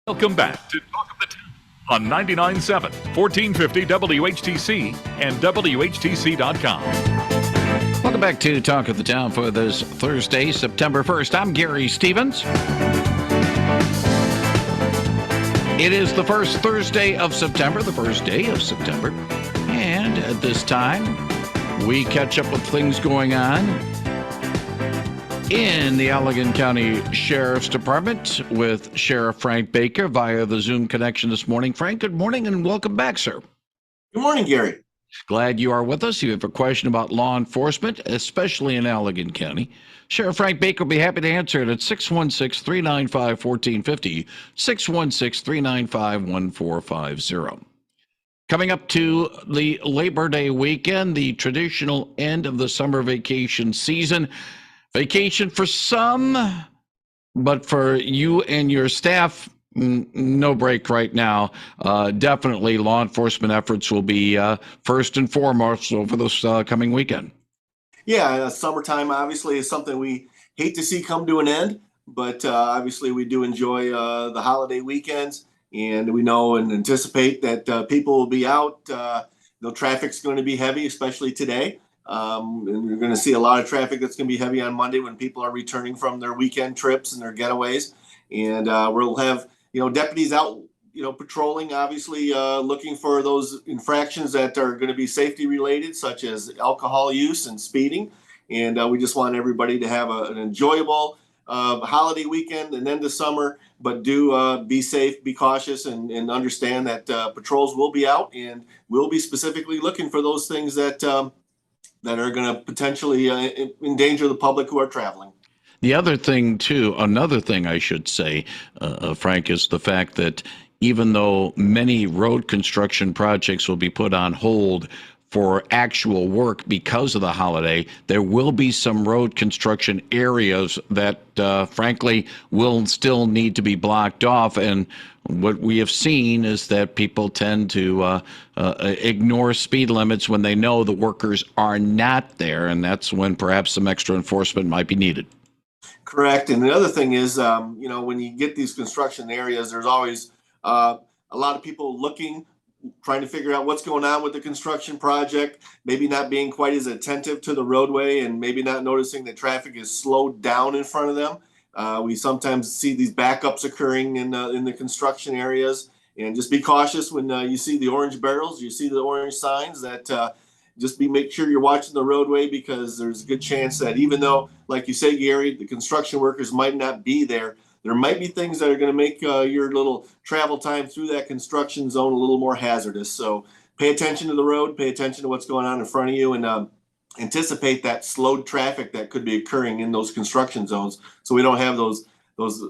Welcome back to Talk of the Town on 99.7, 1450 WHTC and WHTC.com. Welcome back to Talk of the Town for this Thursday, September 1st. I'm Gary Stevens. It is the first Thursday of September, And at this time, we catch up with things going on in the Allegan County Sheriff's Department with Sheriff Frank Baker via the Zoom connection this morning. Frank, good morning and welcome back, sir. Good morning, Gary. Glad you are with us. You have a question about law enforcement, especially in Allegan County. Sheriff Frank Baker will be happy to answer it at 616-395-1450, 616-395-1450. Coming up to the Labor Day weekend, the traditional end of the summer vacation season. Vacation for some, but for you and your staff, no break right now. Definitely law enforcement efforts will be first and foremost over this coming weekend. Yeah, summertime obviously is something we hate to see come to an end, but obviously we do enjoy the holiday weekends, and we know and anticipate that people will be out. Traffic's going to be heavy, especially today. And you're going to see a lot of traffic that's going to be heavy on Monday when people are returning from their weekend trips and their getaways. And we'll have, deputies out, patrolling, obviously looking for those infractions that are going to be safety related, such as alcohol use and speeding. And we just want everybody to have an enjoyable holiday weekend and end of summer, but do be safe, be cautious, and understand that patrols will be out, and we'll be specifically looking for those things that are going to potentially endanger the public who are traveling. The other thing, too, another thing I should say, Frank, is the fact that even though many road construction projects will be put on hold for actual work because of the holiday, there will be some road construction areas that, frankly, will still need to be blocked off. And what we have seen is that people tend to ignore speed limits when they know the workers are not there, and that's when perhaps some extra enforcement might be needed. Correct. And the other thing is, when you get these construction areas, there's always a lot of people looking, trying to figure out what's going on with the construction project, maybe not being quite as attentive to the roadway, and maybe not noticing that traffic is slowed down in front of them. We sometimes see these backups occurring in the construction areas, and just be cautious when you see the orange barrels, you see the orange signs, that make sure you're watching the roadway, because there's a good chance that even though, like you say, Gary, the construction workers might not be there, there might be things that are going to make your little travel time through that construction zone a little more hazardous. So pay attention to the road, pay attention to what's going on in front of you, and anticipate that slowed traffic that could be occurring in those construction zones, so we don't have those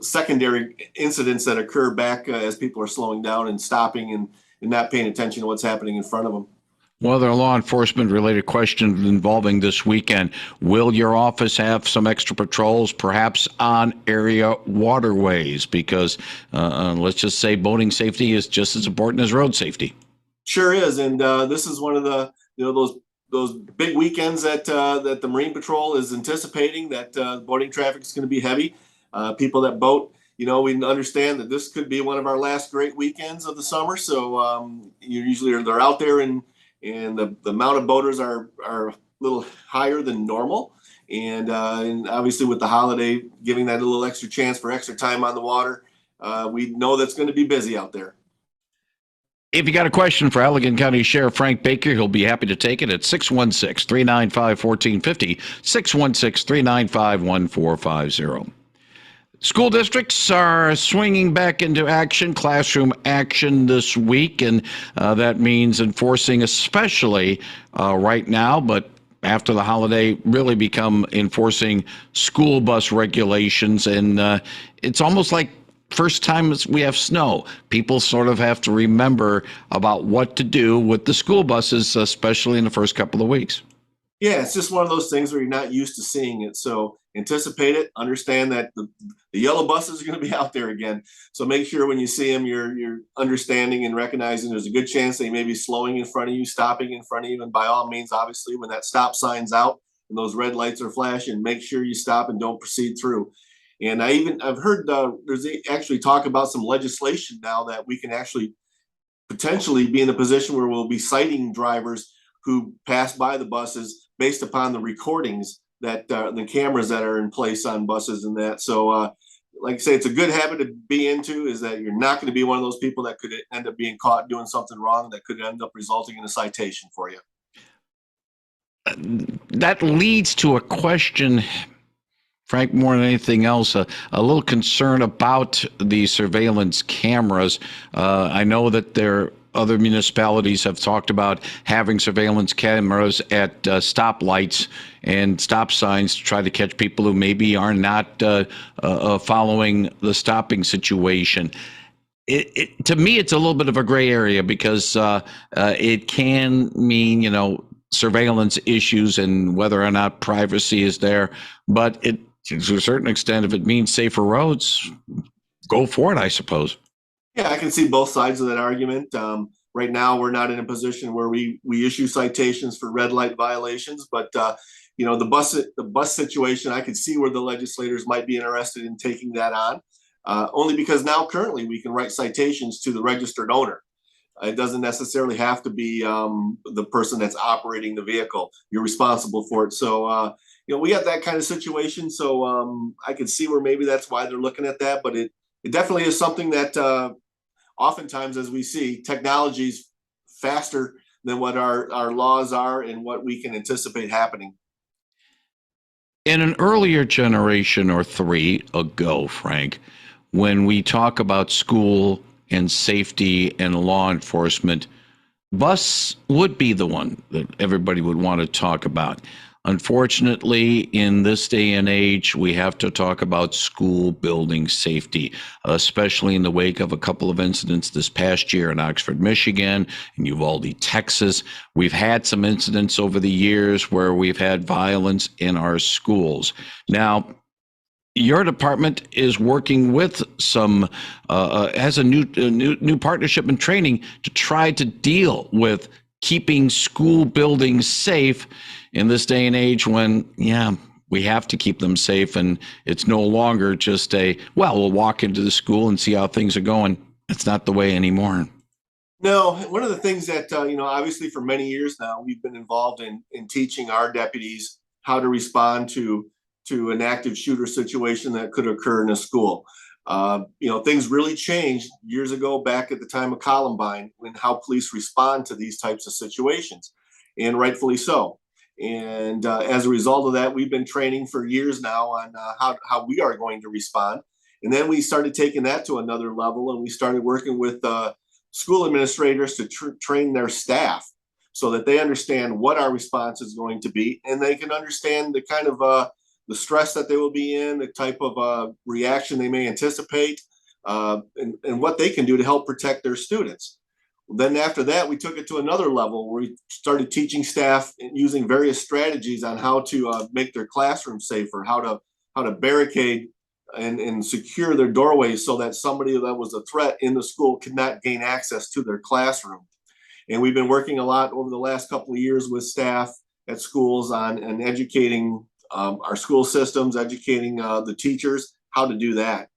secondary incidents that occur back as people are slowing down and stopping and not paying attention to what's happening in front of them. Well, there are law enforcement related questions involving this weekend. Will your office have some extra patrols, perhaps on area waterways? Because let's just say boating safety is just as important as road safety. Sure is, and this is one of the those big weekends that the Marine Patrol is anticipating, that boating traffic is going to be heavy. People that boat, we understand that this could be one of our last great weekends of the summer. So they're out there, and the amount of boaters are a little higher than normal. And obviously with the holiday, giving that a little extra chance for extra time on the water, we know that's going to be busy out there. If you got a question for Allegan County Sheriff Frank Baker, he'll be happy to take it at 616-395-1450, 616-395-1450. School districts are swinging back into action, classroom action this week, and that means enforcing, especially right now, but after the holiday, really become enforcing school bus regulations. And it's almost like first time we have snow, people sort of have to remember about what to do with the school buses, especially in the first couple of weeks. Yeah, it's just one of those things where you're not used to seeing it. So anticipate it, understand that the yellow buses are going to be out there again. So make sure when you see them, you're understanding and recognizing there's a good chance they may be slowing in front of you, stopping in front of you. And by all means, obviously, when that stop sign's out and those red lights are flashing, make sure you stop and don't proceed through. And I've heard there's actually talk about some legislation now that we can actually potentially be in a position where we'll be citing drivers who pass by the buses based upon the recordings that the cameras that are in place on buses and that. So, like I say, it's a good habit to be into, is that you're not going to be one of those people that could end up being caught doing something wrong that could end up resulting in a citation for you. That leads to a question, Frank, more than anything else, a little concern about the surveillance cameras. I know that other municipalities have talked about having surveillance cameras at stoplights and stop signs to try to catch people who maybe are not following the stopping situation. To me, it's a little bit of a gray area because it can mean, surveillance issues and whether or not privacy is there. But to a certain extent, if it means safer roads, go for it, I suppose. Yeah, I can see both sides of that argument. Right now, we're not in a position where we issue citations for red light violations, but the bus situation, I could see where the legislators might be interested in taking that on. Only because now currently we can write citations to the registered owner. It doesn't necessarily have to be the person that's operating the vehicle. You're responsible for it. So, we have that kind of situation. So I can see where maybe that's why they're looking at that. But it definitely is something that oftentimes, as we see, technology is faster than what our laws are and what we can anticipate happening. In an earlier generation or three ago, Frank, when we talk about school and safety and law enforcement, bus would be the one that everybody would want to talk about. Unfortunately, in this day and age, we have to talk about school building safety, especially in the wake of a couple of incidents this past year in Oxford, Michigan, and Uvalde, Texas. We've had some incidents over the years where we've had violence in our schools. Now, your department is working with some has a new partnership and training to try to deal with keeping school buildings safe in this day and age when, we have to keep them safe, and it's no longer just we'll walk into the school and see how things are going. It's not the way anymore. No, one of the things that obviously for many years now we've been involved in teaching our deputies how to respond to an active shooter situation that could occur in a school. Things really changed years ago, back at the time of Columbine, when how police respond to these types of situations, and rightfully so. And as a result of that, we've been training for years now on how we are going to respond. And then we started taking that to another level, and we started working with school administrators to train their staff so that they understand what our response is going to be, and they can understand the kind of the stress that they will be in, the type of reaction they may anticipate, and what they can do to help protect their students. Then after that, we took it to another level where we started teaching staff using various strategies on how to make their classroom safer, how to barricade and secure their doorways so that somebody that was a threat in the school could not gain access to their classroom. And we've been working a lot over the last couple of years with staff at schools on educating our school systems, educating the teachers how to do that.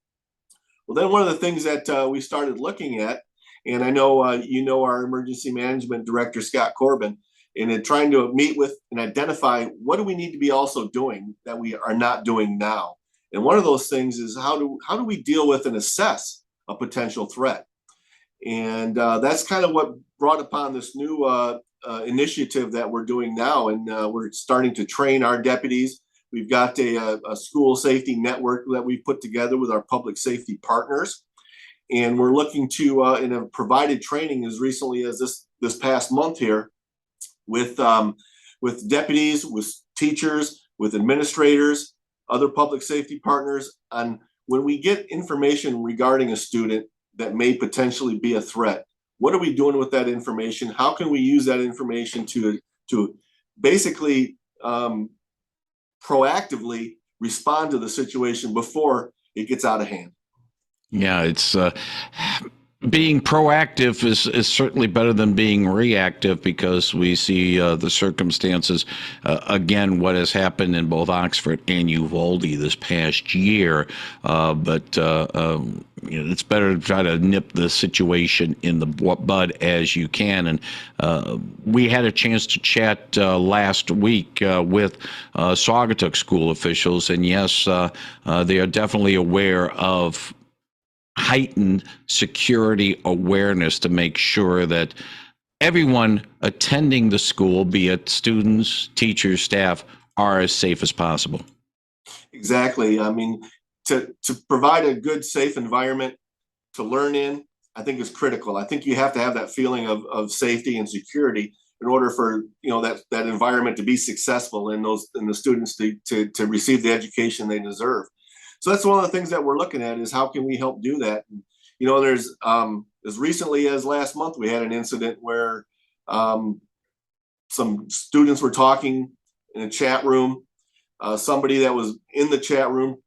Well, then one of the things that we started looking at, and I know our emergency management director, Scott Corbin, and trying to meet with and identify what do we need to be also doing that we are not doing now. And one of those things is how do we deal with and assess a potential threat? And that's kind of what brought upon this new initiative that we're doing now. And we're starting to train our deputies. We've got a school safety network that we've put together with our public safety partners. And we're looking to, and have provided training as recently as this past month here with deputies, with teachers, with administrators, other public safety partners on when we get information regarding a student that may potentially be a threat. What are we doing with that information? How can we use that information to basically proactively respond to the situation before it gets out of hand? Yeah, it's Being proactive is certainly better than being reactive, because we see the circumstances, again, what has happened in both Oxford and Uvalde this past year. But it's better to try to nip the situation in the bud as you can. And we had a chance to chat last week with Saugatuck school officials, and yes, they are definitely aware of heightened security awareness to make sure that everyone attending the school, be it students, teachers, staff, are as safe as possible. Exactly. I mean, to provide a good, safe environment to learn in, I think is critical. I think you have to have that feeling of safety and security in order for that environment to be successful and the students to receive the education they deserve. So that's one of the things that we're looking at, is how can we help do that? There's as recently as last month, we had an incident where some students were talking in a chat room. Somebody that was in the chat room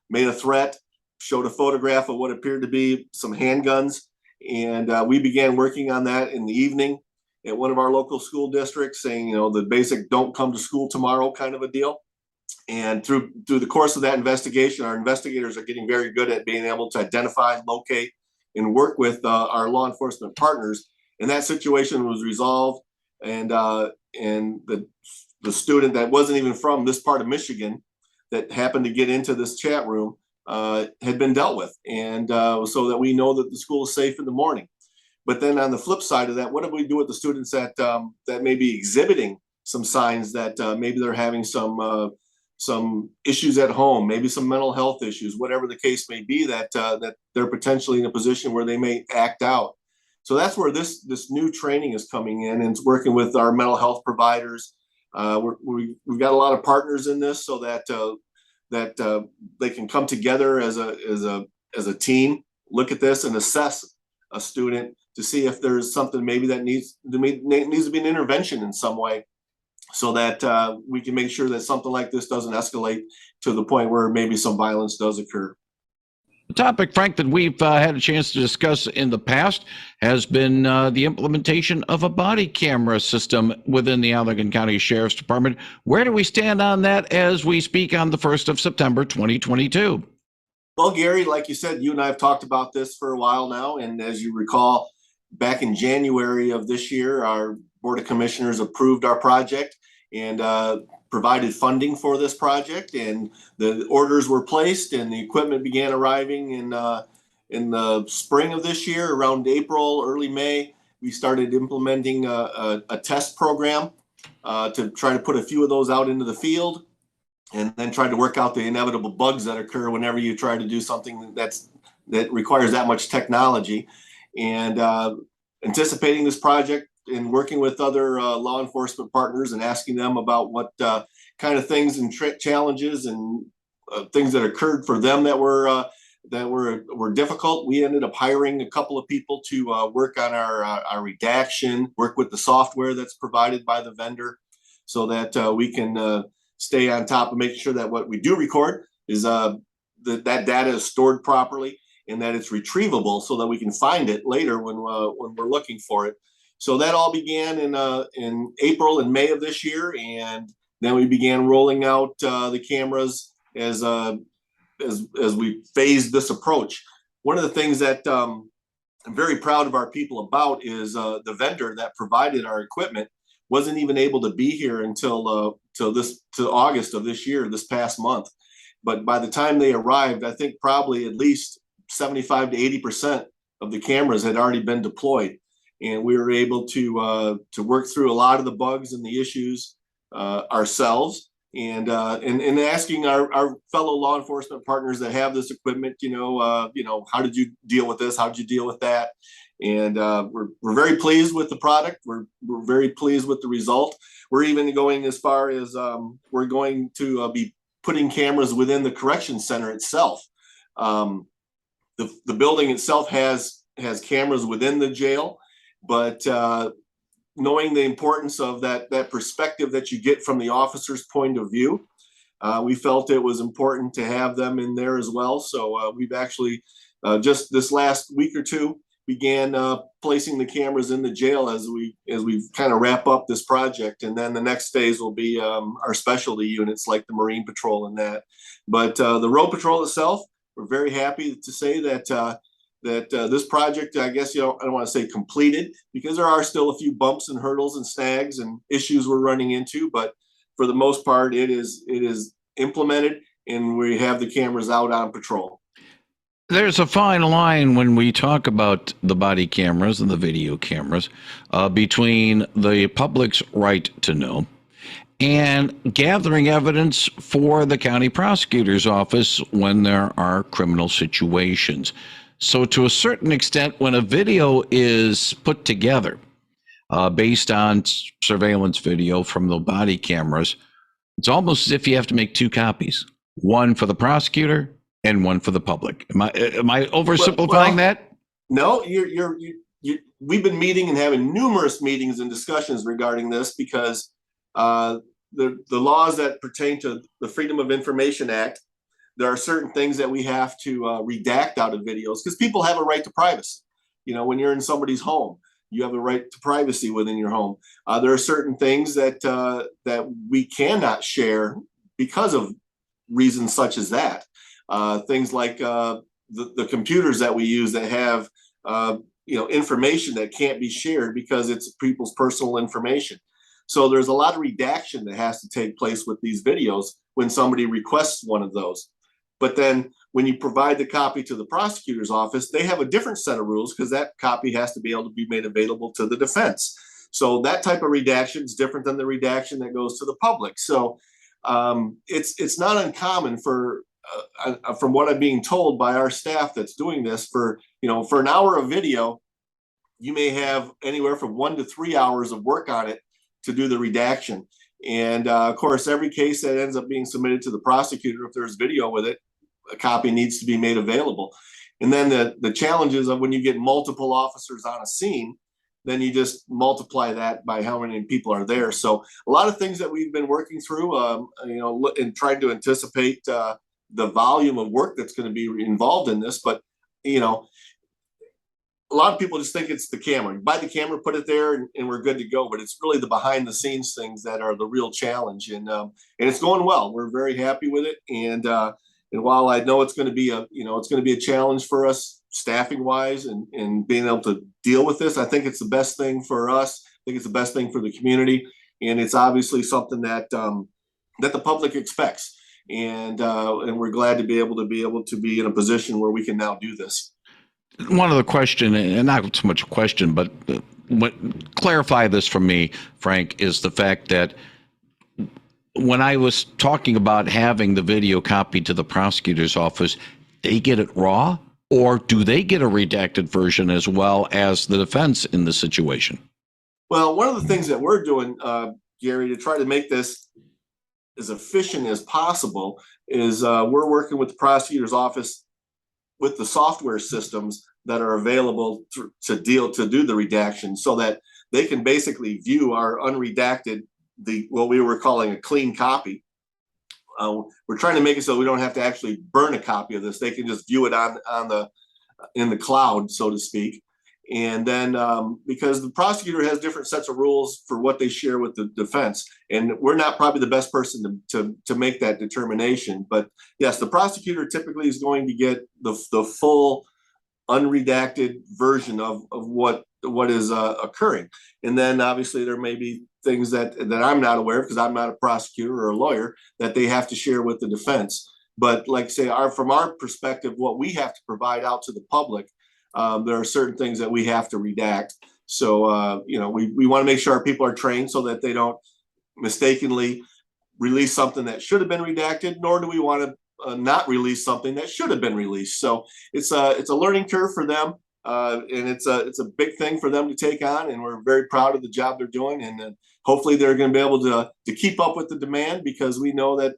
made a threat, showed a photograph of what appeared to be some handguns, and we began working on that in the evening at one of our local school districts, saying, the basic "don't come to school tomorrow" kind of a deal. And through the course of that investigation, our investigators are getting very good at being able to identify, locate, and work with our law enforcement partners. And that situation was resolved, and the student that wasn't even from this part of Michigan that happened to get into this chat room had been dealt with, and so that we know that the school is safe in the morning. But then on the flip side of that, what do we do with the students that may be exhibiting some signs that maybe they're having some issues at home, maybe some mental health issues, whatever the case may be, that they're potentially in a position where they may act out. So that's where this new training is coming in, and it's working with our mental health providers. We've got a lot of partners in this, so that they can come together as a team, look at this and assess a student to see if there's something maybe that needs to be an intervention in some way, so that we can make sure that something like this doesn't escalate to the point where maybe some violence does occur. The topic, Frank, that we've had a chance to discuss in the past has been the implementation of a body camera system within the Allegan County Sheriff's Department. Where do we stand on that as we speak on the 1st of September, 2022? Well, Gary, like you said, you and I have talked about this for a while now. And as you recall, back in January of this year, our Board of Commissioners approved our project and provided funding for this project, and the orders were placed and the equipment began arriving in the spring of this year. Around April, early May, we started implementing a test program to try to put a few of those out into the field, and then try to work out the inevitable bugs that occur whenever you try to do something that requires that much technology. And anticipating this project and working with other law enforcement partners and asking them about what kind of things and challenges and things that occurred for them that were difficult. We ended up hiring a couple of people to work on our redaction, work with the software that's provided by the vendor, so that we can stay on top of making sure that what we do record is that data is stored properly and that it's retrievable, so that we can find it later when we're looking for it. So that all began in April and May of this year, and then we began rolling out the cameras as we phased this approach. One of the things that I'm very proud of our people about is the vendor that provided our equipment wasn't even able to be here until August of this year, this past month. But by the time they arrived, I think probably at least 75 to 80% of the cameras had already been deployed. And we were able to work through a lot of the bugs and the issues ourselves, and asking our fellow law enforcement partners that have this equipment, how did you deal with this? How did you deal with that? And we're very pleased with the product. We're very pleased with the result. We're even going as far as we're going to be putting cameras within the correction center itself. The building itself has cameras within the jail, but knowing the importance of that perspective that you get from the officer's point of view, we felt it was important to have them in there as well. So we've actually just this last week or two, began placing the cameras in the jail as we kind of wrap up this project. And then the next phase will be our specialty units like the Marine Patrol and that. But the Road Patrol itself, we're very happy to say that this project, I guess, I don't want to say completed, because there are still a few bumps and hurdles and snags and issues we're running into. But for the most part, it is implemented, and we have the cameras out on patrol. There's a fine line when we talk about the body cameras and the video cameras between the public's right to know and gathering evidence for the county prosecutor's office when there are criminal situations. So to a certain extent, when a video is put together based on surveillance video from the body cameras, it's almost as if you have to make two copies, one for the prosecutor and one for the public. Am I oversimplifying that? No, we've been meeting and having numerous meetings and discussions regarding this, because the laws that pertain to the Freedom of Information Act, there are certain things that we have to redact out of videos, because people have a right to privacy. When you're in somebody's home, you have a right to privacy within your home. There are certain things that we cannot share because of reasons such as that. Things like the computers that we use that have information that can't be shared because it's people's personal information. So there's a lot of redaction that has to take place with these videos when somebody requests one of those. But then when you provide the copy to the prosecutor's office, they have a different set of rules, because that copy has to be able to be made available to the defense. So that type of redaction is different than the redaction that goes to the public. So it's not uncommon for from what I'm being told by our staff that's doing this, for an hour of video, you may have anywhere from 1 to 3 hours of work on it to do the redaction. And of course, every case that ends up being submitted to the prosecutor, if there's video with it, a copy needs to be made available. And then the challenges of when you get multiple officers on a scene, then you just multiply that by how many people are there. So a lot of things that we've been working through, and trying to anticipate the volume of work that's going to be involved in this. But a lot of people just think it's the camera. You buy the camera, put it there, and we're good to go. But it's really the behind the scenes things that are the real challenge. And it's going well. We're very happy with it. And while I know it's going to be a challenge for us staffing wise and being able to deal with this, I think it's the best thing for us. I think it's the best thing for the community. And it's obviously something that the public expects. And we're glad to be able to be in a position where we can now do this. One other question, and not so much a question, but clarify this for me, Frank, is the fact that when I was talking about having the video copied to the prosecutor's office, they get it raw, or do they get a redacted version as well as the defense in the situation? Well, one of the things that we're doing, Gary, to try to make this as efficient as possible is we're working with the prosecutor's office with the software systems that are available to do the redaction, so that they can basically view our unredacted, what we were calling a clean copy. We're trying to make it so we don't have to actually burn a copy of this. They can just view it in the cloud, so to speak. And then because the prosecutor has different sets of rules for what they share with the defense, and we're not probably the best person to make that determination. But yes, the prosecutor typically is going to get the full unredacted version of what is occurring. And then obviously there may be things that I'm not aware of, because I'm not a prosecutor or a lawyer, that they have to share with the defense. But like say, from our perspective, what we have to provide out to the public, there are certain things that we have to redact. So, we want to make sure our people are trained so that they don't mistakenly release something that should have been redacted, nor do we want to not release something that should have been released. So it's a learning curve for them, and it's a big thing for them to take on. And we're very proud of the job they're doing. And hopefully they're going to be able to keep up with the demand, because we know that,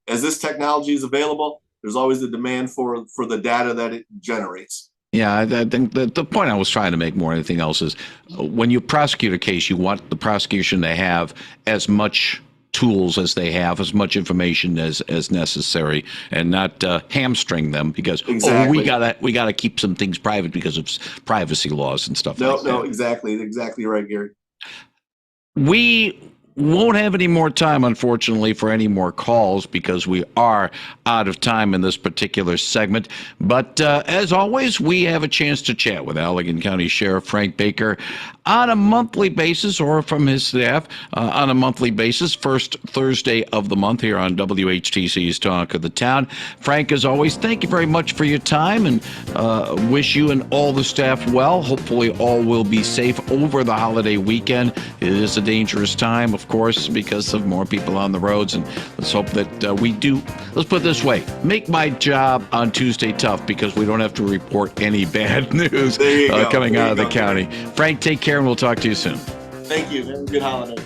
as this technology is available, there's always the demand for the data that it generates. Yeah, I think the point I was trying to make more than anything else is when you prosecute a case, you want the prosecution to have as much tools as they have, as much information as necessary, and not hamstring them because Exactly. we gotta keep some things private because of privacy laws and stuff No, like that. no, exactly right, Gary. We won't have any more time, unfortunately, for any more calls because we are out of time in this particular segment. But as always, we have a chance to chat with Allegan County Sheriff Frank Baker on a monthly basis, or from his staff on a monthly basis, first Thursday of the month here on WHTC's Talk of the Town. Frank, as always, thank you very much for your time, and wish you and all the staff well. Hopefully all will be safe over the holiday weekend. It is a dangerous time, of course, because of more people on the roads, and let's hope that we do, let's put it this way, make my job on Tuesday tough because we don't have to report any bad news coming out of the county. Frank, take care, and we'll talk to you soon. Thank you. Have a good holiday.